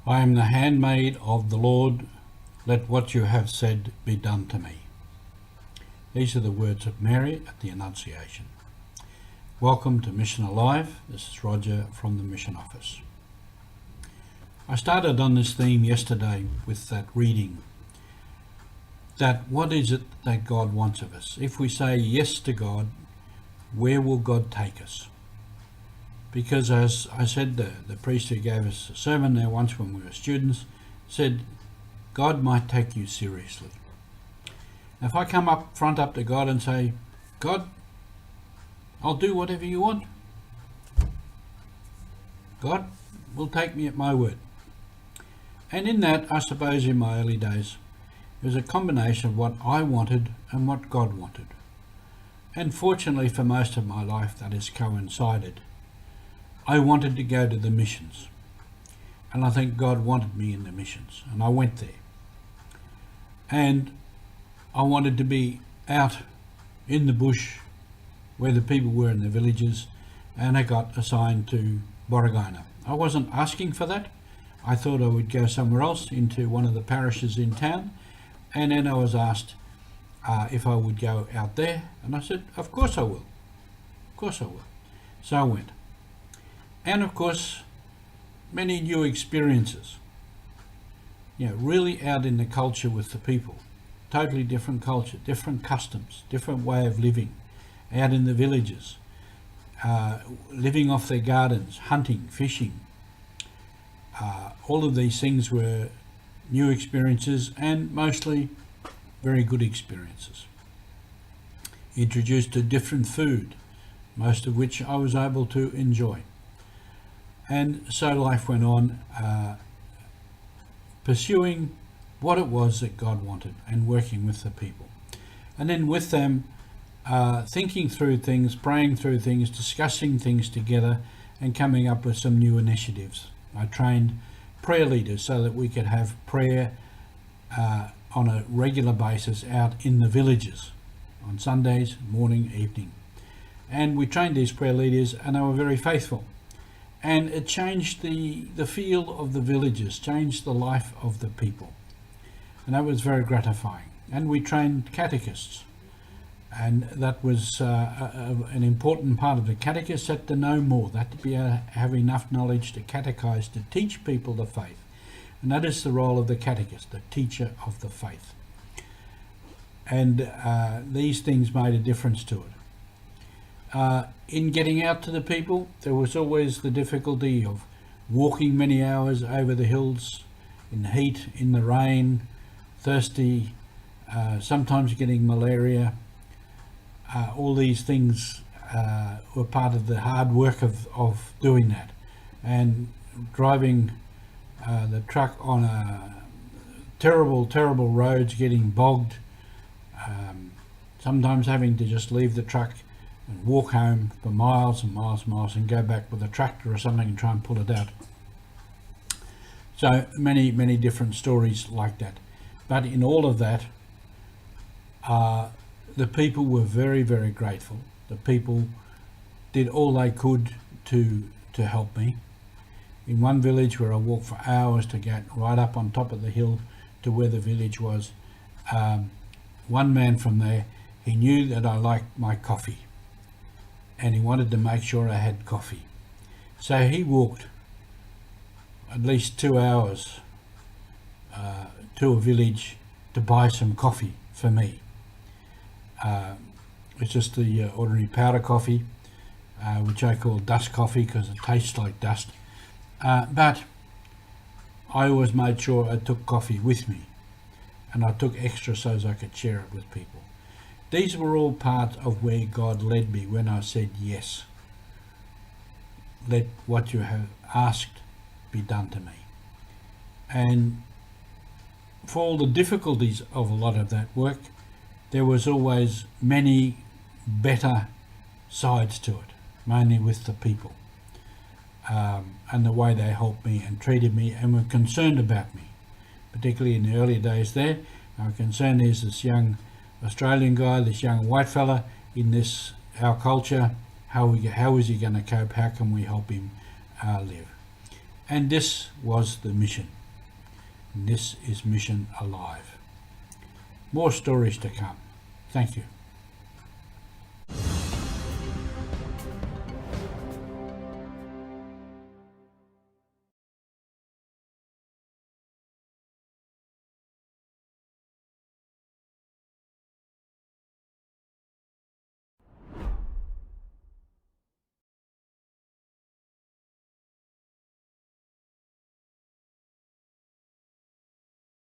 I am the handmaid of the Lord, let what you have said be done to me. These are the words of Mary at the Annunciation. Welcome to Mission Alive. This is Roger from the Mission Office. I started on this theme yesterday with that reading, that what is it that God wants of us? If we say yes to God, where will God take us? Because as I said, the priest who gave us a sermon there once when we were students said, God might take you seriously. Now, if I come up to God and say, God, I'll do whatever you want, God will take me at my word. And in that, I suppose in my early days, it was a combination of what I wanted and what God wanted. And fortunately for most of my life, that has coincided. I wanted to go to the missions, and I think God wanted me in the missions, and I went there. And I wanted to be out in the bush where the people were in the villages, and I got assigned to Borragina. I wasn't asking for that. I thought I would go somewhere else into one of the parishes in town, and then I was asked if I would go out there, and I said, of course I will. Of course I will. So I went. And of course, many new experiences. Really out in the culture with the people. Totally different culture, different customs, different way of living. Out in the villages, living off their gardens, hunting, fishing. All of these things were new experiences and mostly very good experiences. Introduced to different food, most of which I was able to enjoy. And so life went on, pursuing what it was that God wanted and working with the people. And then with them, thinking through things, praying through things, discussing things together, and coming up with some new initiatives. I trained prayer leaders so that we could have prayer on a regular basis out in the villages on Sundays, morning, evening. And we trained these prayer leaders, and they were very faithful. And it changed the feel of the villages, changed the life of the people. And that was very gratifying. And we trained catechists. And that was an important part of the catechists, had to know more. They had to have enough knowledge to catechize, to teach people the faith. And that is the role of the catechist, the teacher of the faith. And these things made a difference to it. In getting out to the people, there was always the difficulty of walking many hours over the hills, in the heat, in the rain, thirsty, sometimes getting malaria. All these things were part of the hard work of doing that. And driving the truck on terrible roads, getting bogged, sometimes having to just leave the truck and walk home for miles and miles and miles and go back with a tractor or something and try and pull it out. So many different stories like that. But in all of that, the people were very, very grateful. The people did all they could to help me. In one village where I walked for hours to get right up on top of the hill to where the village was, one man from there, he knew that I liked my coffee, and he wanted to make sure I had coffee. So he walked at least 2 hours to a village to buy some coffee for me. It's just the ordinary powder coffee, which I call dust coffee because it tastes like dust. But I always made sure I took coffee with me, and I took extra so as I could share it with people. These were all part of where God led me when I said yes. Let what you have asked be done to me. And for all the difficulties of a lot of that work, there was always many better sides to it, mainly with the people, and the way they helped me and treated me and were concerned about me. Particularly in the early days there, they were concerned there's this young Australian guy, this young white fella in this, our culture, how is he going to cope, how can we help him live? And this was the mission. And this is Mission Alive. More stories to come. Thank you.